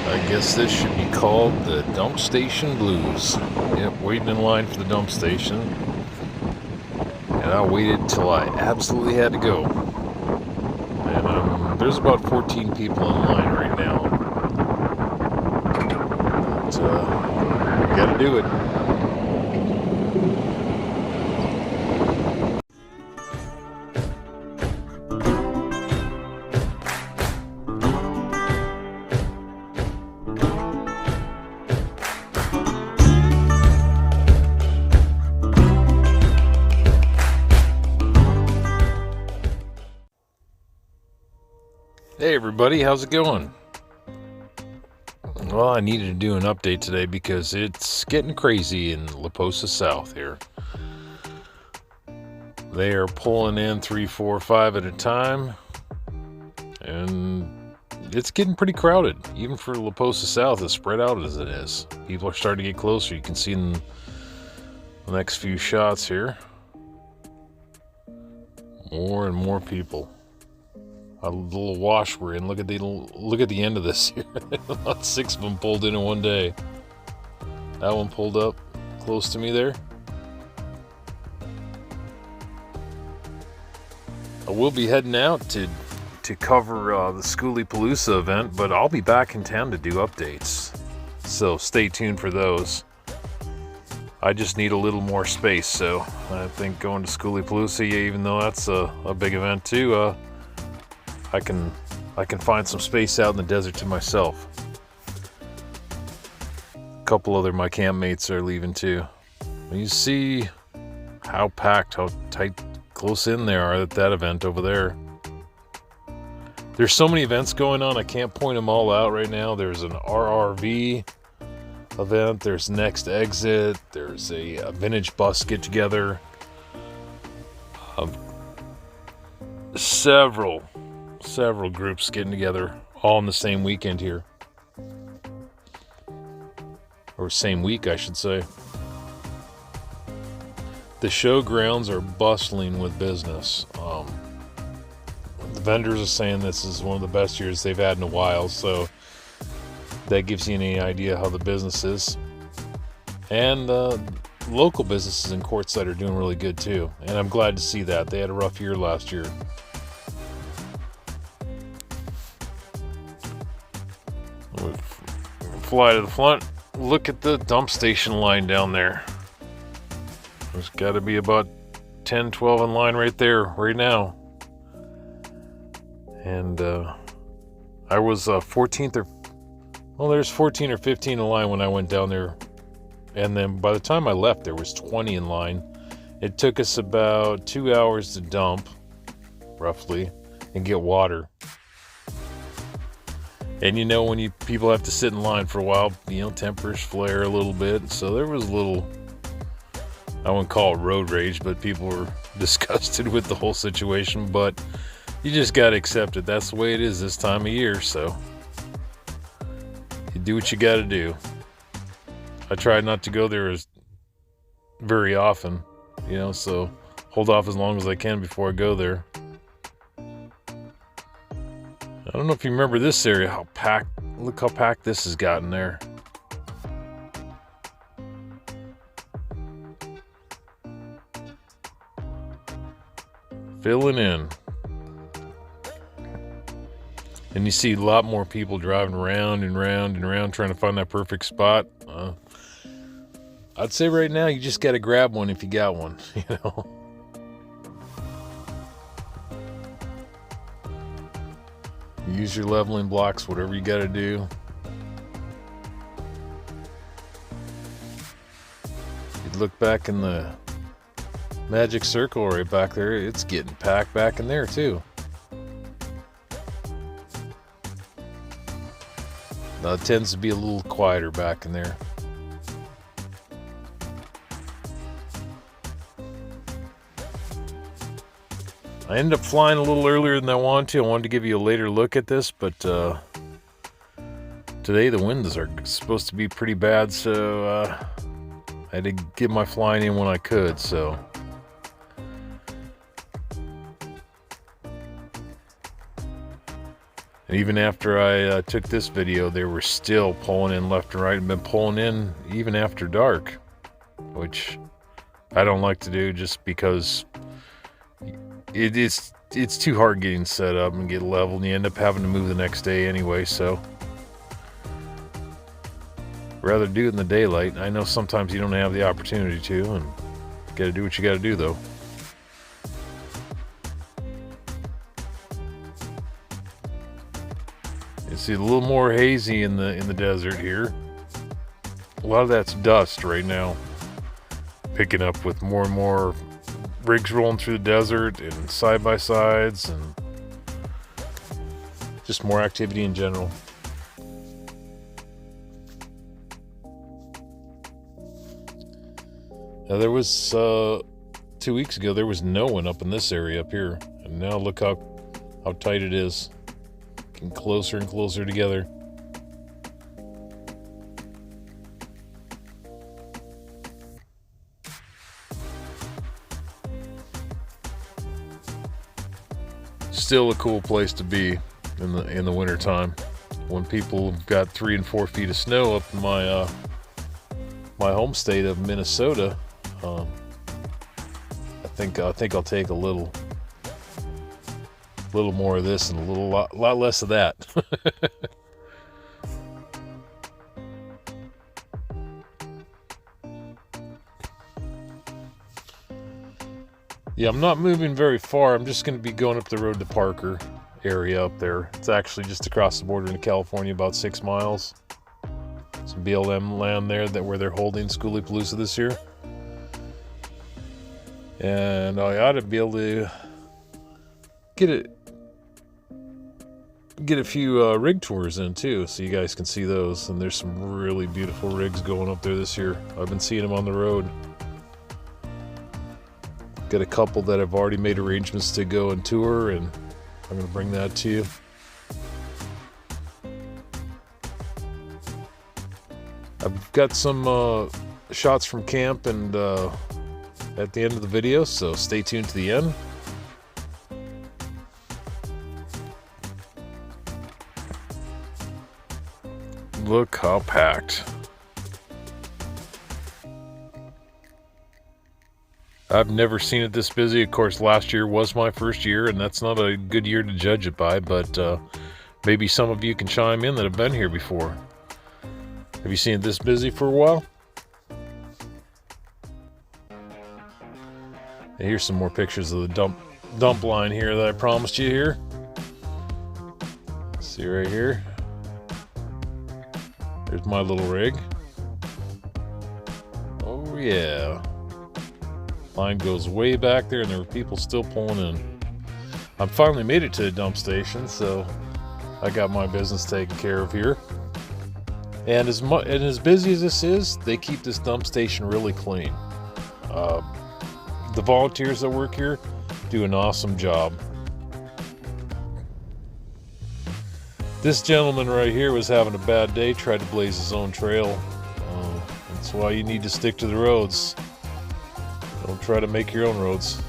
I guess this should be called the Dump Station Blues. Yep, waiting in line for the dump station. And I waited till I absolutely had to go. And there's about 14 people in line right now. But we gotta do it. Hey everybody, how's it going? Well, I needed to do an update today because it's getting crazy in LaPosa South here. They are pulling in 3, 4, 5 at a time, and it's getting pretty crowded. Even for LaPosa South, as spread out as it is. People are starting to get closer. You can see in the next few shots here. More and more people. A little wash we're in. Look at the end of this here. About 6 of them pulled in one day. That one pulled up close to me there. I will be heading out to cover the Palooza event, but I'll be back in town to do updates. So stay tuned for those. I just need a little more space, so I think going to Palooza, even though that's a big event too, I can find some space out in the desert to myself. A couple other my campmates are leaving too. You see how packed, how tight, close in they are at that event over there. There's so many events going on, I can't point them all out right now. There's an RRV event, there's Next Exit, there's a vintage bus get together. Several groups getting together all in the same weekend here. Or same week, I should say. The showgrounds are bustling with business. The vendors are saying this is one of the best years they've had in a while, so that gives you any idea how the business is. And local businesses in Quartzsite are doing really good too, and I'm glad to see that. They had a rough year last year. Fly to the front, look at the dump station line down there. There's got to be about 10, 12 in line right there, right now. And I was 14th there's 14 or 15 in line when I went down there. And then by the time I left, there was 20 in line. It took us about 2 hours to dump, roughly, and get water. And when people have to sit in line for a while, tempers flare a little bit. So there was a little, I wouldn't call it road rage, but people were disgusted with the whole situation. But you just got to accept it. That's the way it is this time of year. So you do what you got to do. I try not to go there very often, so hold off as long as I can before I go there. I don't know if you remember this area, look how packed this has gotten there. Filling in. And you see a lot more people driving around and around and around trying to find that perfect spot. I'd say right now you just got to grab one if you got one, Use your leveling blocks, whatever you got to do. You look back in the magic circle right back there, it's getting packed back in there too. Now it tends to be a little quieter back in there. I ended up flying a little earlier than I wanted to. I wanted to give you a later look at this, but today the winds are supposed to be pretty bad, so I had to get my flying in when I could, so. And even after I took this video, they were still pulling in left and right, and been pulling in even after dark, which I don't like to do just because it's too hard getting set up and get leveled, and you end up having to move the next day anyway, so rather do it in the daylight. I know sometimes you don't have the opportunity to, and you gotta do what you gotta do though. You see a little more hazy in the desert here. A lot of that's dust right now, picking up with more and more rigs rolling through the desert and side-by-sides and just more activity in general. Now there was 2 weeks ago there was no one up in this area up here, and now look how tight it is, getting closer and closer together. Still a cool place to be in the winter time, when people have got 3 and 4 feet of snow up in my my home state of Minnesota. I think I'll take a little more of this and a lot less of that. Yeah, I'm not moving very far. I'm just going to be going up the road to Parker area up there. It's actually just across the border into California, about 6 miles. Some BLM land there where they're holding Schoolipalooza this year. And I ought to be able to get a few rig tours in too, so you guys can see those. And there's some really beautiful rigs going up there this year. I've been seeing them on the road. Got a couple that I've already made arrangements to go and tour, and I'm going to bring that to you. I've got some shots from camp and at the end of the video, so stay tuned to the end. Look how packed. I've never seen it this busy. Of course, last year was my first year, and that's not a good year to judge it by, but maybe some of you can chime in that have been here before. Have you seen it this busy for a while? And here's some more pictures of the dump line here that I promised you here. See right here. There's my little rig. Oh yeah. Line goes way back there, and there were people still pulling in. I finally made it to the dump station, so I got my business taken care of here. And as busy as this is, they keep this dump station really clean. The volunteers that work here do an awesome job. This gentleman right here was having a bad day, tried to blaze his own trail. That's why you need to stick to the roads. Don't try to make your own roads.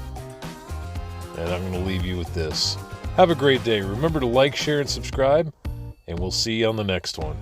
And I'm going to leave you with this. Have a great day. Remember to like, share, and subscribe, and we'll see you on the next one.